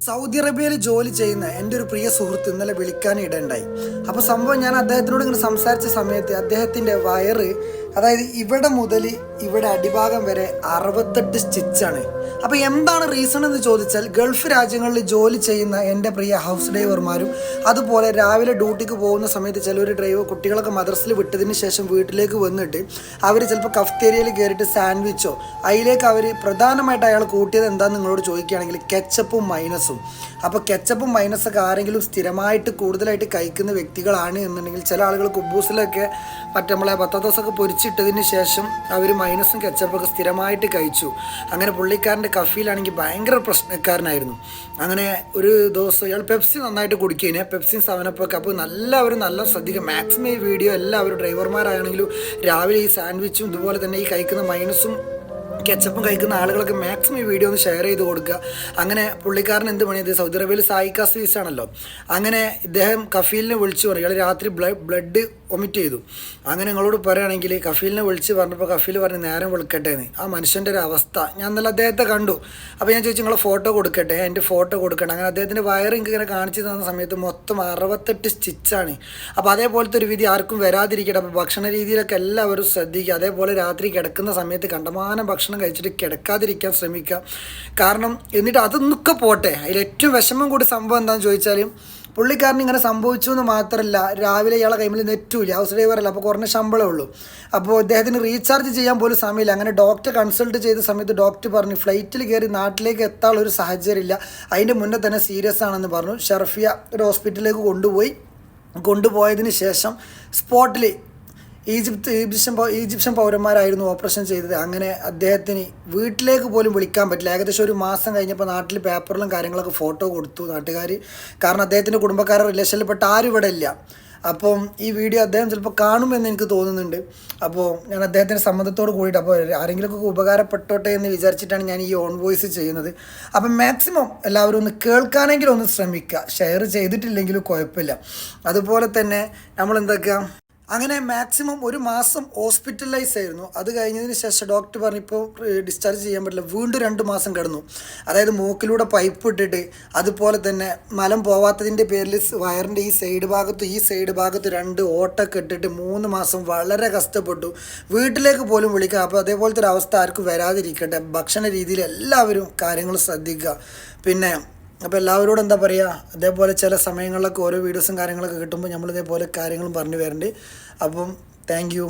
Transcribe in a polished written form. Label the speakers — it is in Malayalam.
Speaker 1: സൗദി അറേബ്യയിൽ ജോലി ചെയ്യുന്ന എൻ്റെ ഒരു പ്രിയ സുഹൃത്ത് ഇന്നലെ വിളിക്കാൻ ഇടയുണ്ടായി. അപ്പോൾ സംഭവം ഞാൻ അദ്ദേഹത്തിനോട് ഇങ്ങനെ സംസാരിച്ച സമയത്ത് അദ്ദേഹത്തിൻ്റെ വയറ്, അതായത് ഇവിടെ മുതൽ ഇവിടെ അടിഭാഗം വരെ 68 സ്റ്റിച്ചാണ്. അപ്പോൾ എന്താണ് റീസൺ എന്ന് ചോദിച്ചാൽ, ഗൾഫ് രാജ്യങ്ങളിൽ ജോലി ചെയ്യുന്ന എൻ്റെ പ്രിയ ഹൗസ് ഡ്രൈവർമാരും അതുപോലെ രാവിലെ ഡ്യൂട്ടിക്ക് പോകുന്ന സമയത്ത് ചിലർ കുട്ടികളൊക്കെ മദ്രസയിൽ വിട്ടതിന് ശേഷം വീട്ടിലേക്ക് വന്നിട്ട് അവർ ചിലപ്പോൾ കഫ്റ്റേരിയയിൽ കയറിയിട്ട് സാൻഡ്വിച്ചോ അതിലേക്ക് അവർ പ്രധാനമായിട്ട് അയാൾ കൂട്ടിയത് എന്താണെന്ന് നിങ്ങളോട് ചോദിക്കുകയാണെങ്കിൽ കെച്ചപ്പും മൈനസും. അപ്പോൾ കെച്ചപ്പും മൈനസൊക്കെ ആരെങ്കിലും സ്ഥിരമായിട്ട് കൂടുതലായിട്ട് കഴിക്കുന്ന വ്യക്തികളാണ് എന്നുണ്ടെങ്കിൽ, ചില ആളുകൾ കുബൂസിലൊക്കെ നമ്മളെ ബത്താത്തോസൊക്കെ പൊരിച്ചിട്ടതിന് ശേഷം അവർ മൈനസും കെച്ചപ്പൊക്കെ സ്ഥിരമായിട്ട് കഴിച്ചു. അങ്ങനെ പുള്ളിക്കാരൻ്റെ കഫീലാണെങ്കിൽ ഭയങ്കര പ്രശ്നക്കാരനായിരുന്നു. അങ്ങനെ ഒരു ദിവസം ഇയാൾ പെപ്സി നന്നായിട്ട് കുടിക്കുകയാണ്, പെപ്സിയും സെവനപ്പൊക്കെ. അപ്പോൾ എല്ലാവരും നല്ല ശ്രദ്ധിക്കുക, മാക്സിമം ഈ വീഡിയോ എല്ലാവരും ഡ്രൈവർമാരാണെങ്കിലും രാവിലെ ഈ സാൻഡ്വിച്ചും ഇതുപോലെ തന്നെ ഈ കഴിക്കുന്ന മൈനസും കെച്ചപ്പും കഴിക്കുന്ന ആളുകളൊക്കെ മാക്സിമം ഈ വീഡിയോ ഒന്ന് ഷെയർ ചെയ്ത് കൊടുക്കുക. അങ്ങനെ പുള്ളിക്കാരൻ എന്ത് പണിയത്, സൗദി അറേബ്യയിൽ സായിക്കാസ് ഫീസാണല്ലോ. അങ്ങനെ ഇദ്ദേഹം കഫീലിനെ വിളിച്ചു പറഞ്ഞു, ഇയാൾ രാത്രി ബ്ലഡ് വൊമിറ്റ് ചെയ്തു. അങ്ങനെ നിങ്ങളോട് പറയുകയാണെങ്കിൽ കഫീലിനെ വിളിച്ച് പറഞ്ഞപ്പോൾ കഫീൽ പറഞ്ഞ് നേരം വിളിക്കട്ടെ എന്ന്. ആ മനുഷ്യൻ്റെ ഒരു അവസ്ഥ ഞാൻ നല്ല അദ്ദേഹത്തെ കണ്ടു. അപ്പോൾ ഞാൻ ചോദിച്ചു, നിങ്ങളെ ഫോട്ടോ കൊടുക്കട്ടെ, എൻ്റെ ഫോട്ടോ കൊടുക്കണം. അങ്ങനെ അദ്ദേഹത്തിൻ്റെ വയറിങ് ഇങ്ങനെ കാണിച്ചു തന്ന സമയത്ത് മൊത്തം 68 സ്റ്റിച്ചാണ്. അപ്പോൾ അതേപോലത്തെ ഒരു വിധി ആർക്കും വരാതിരിക്കട്ടെ. അപ്പോൾ ഭക്ഷണ രീതിയിലൊക്കെ എല്ലാവരും ശ്രദ്ധിക്കുക. അതേപോലെ രാത്രി കിടക്കുന്ന സമയത്ത് കണ്ടമാനം ഭക്ഷണം കഴിച്ചിട്ട് കിടക്കാതിരിക്കാൻ ശ്രമിക്കുക. കാരണം എന്നിട്ട് അതൊന്നൊക്കെ പോട്ടെ, അതിൽ ഏറ്റവും വിഷമം കൂടി സംഭവം എന്താണെന്ന് ചോദിച്ചാൽ, പുള്ളിക്കാരൻ ഇങ്ങനെ സംഭവിച്ചു എന്ന് മാത്രമല്ല, രാവിലെ ഇയാളെ കൈമിൽ നെറ്റില്ല, ഹൗസ് ഡ്രൈവറല്ല, അപ്പോൾ കുറഞ്ഞ ശമ്പളമേ ഉള്ളൂ. അപ്പോൾ അദ്ദേഹത്തിന് റീചാർജ് ചെയ്യാൻ പോലും സമയമില്ല. അങ്ങനെ ഡോക്ടറെ കൺസൾട്ട് ചെയ്ത സമയത്ത് ഡോക്ടർ പറഞ്ഞു ഫ്ലൈറ്റിൽ കയറി നാട്ടിലേക്ക് എത്താനുള്ള ഒരു സാഹചര്യമില്ല, അതിൻ്റെ മുന്നേ തന്നെ സീരിയസ് ആണെന്ന് പറഞ്ഞു. ഷർഫിയ ഒരു ഹോസ്പിറ്റലിലേക്ക് കൊണ്ടുപോയതിന് ശേഷം സ്പോട്ടിൽ ഈജിപ്ഷ്യൻ പൗരന്മാരായിരുന്നു ഓപ്പറേഷൻ ചെയ്തത്. അങ്ങനെ അദ്ദേഹത്തിന് വീട്ടിലേക്ക് പോലും വിളിക്കാൻ പറ്റില്ല. ഏകദേശം ഒരു മാസം കഴിഞ്ഞപ്പോൾ നാട്ടിൽ പേപ്പറിലും കാര്യങ്ങളൊക്കെ ഫോട്ടോ കൊടുത്തു നാട്ടുകാർ. കാരണം അദ്ദേഹത്തിൻ്റെ കുടുംബക്കാരുടെ റിലേഷനിൽപ്പെട്ട ആരും ഇവിടെ ഇല്ല. അപ്പം ഈ വീഡിയോ അദ്ദേഹം ചിലപ്പോൾ കാണുമെന്ന് എനിക്ക് തോന്നുന്നുണ്ട്. അപ്പോൾ ഞാൻ അദ്ദേഹത്തിൻ്റെ സമ്മതത്തോട് കൂടിയിട്ട്, അപ്പോൾ ആരെങ്കിലുമൊക്കെ ഉപകാരപ്പെട്ടോട്ടെ എന്ന് വിചാരിച്ചിട്ടാണ് ഞാൻ ഈ ഓൺ വോയിസ് ചെയ്യുന്നത്. അപ്പം മാക്സിമം എല്ലാവരും ഒന്ന് കേൾക്കാനെങ്കിലും ഒന്ന് ശ്രമിക്കുക, ഷെയർ ചെയ്തിട്ടില്ലെങ്കിലും കുഴപ്പമില്ല. അതുപോലെ തന്നെ നമ്മൾ എന്തൊക്കെയാ, അങ്ങനെ മാക്സിമം ഒരു മാസം ഹോസ്പിറ്റലൈസ് ആയിരുന്നു. അത് കഴിഞ്ഞതിന് ശേഷം ഡോക്ടർ പറഞ്ഞിപ്പോൾ ഡിസ്ചാർജ് ചെയ്യാൻ പറ്റില്ല. വീണ്ടും 2 മാസം കിടന്നു. അതായത് മൂക്കിലൂടെ പൈപ്പ് ഇട്ടിട്ട്, അതുപോലെ തന്നെ മലം പോവാത്തതിൻ്റെ പേരിൽ വയറിൻ്റെ ഈ സൈഡ് ഭാഗത്ത് 2 ഓട്ടൊക്കെ ഇട്ടിട്ട് 3 മാസം വളരെ കഷ്ടപ്പെട്ടു. വീട്ടിലേക്ക് പോലും വിളിക്കുക. അപ്പോൾ അതേപോലത്തെ ഒരു അവസ്ഥ ആർക്കും വരാതിരിക്കട്ടെ. ഭക്ഷണ രീതിയിൽ എല്ലാവരും കാര്യങ്ങൾ ശ്രദ്ധിക്കുക. പിന്നെ അപ്പോൾ എല്ലാവരോടും എന്താ പറയുക, അതേപോലെ ചില സമയങ്ങളിലൊക്കെ ഓരോ വീഡിയോസും കാര്യങ്ങളൊക്കെ കിട്ടുമ്പോൾ നമ്മൾ ഇതേപോലെ കാര്യങ്ങളും പറഞ്ഞു വരണ്ട്. അപ്പം താങ്ക് യു.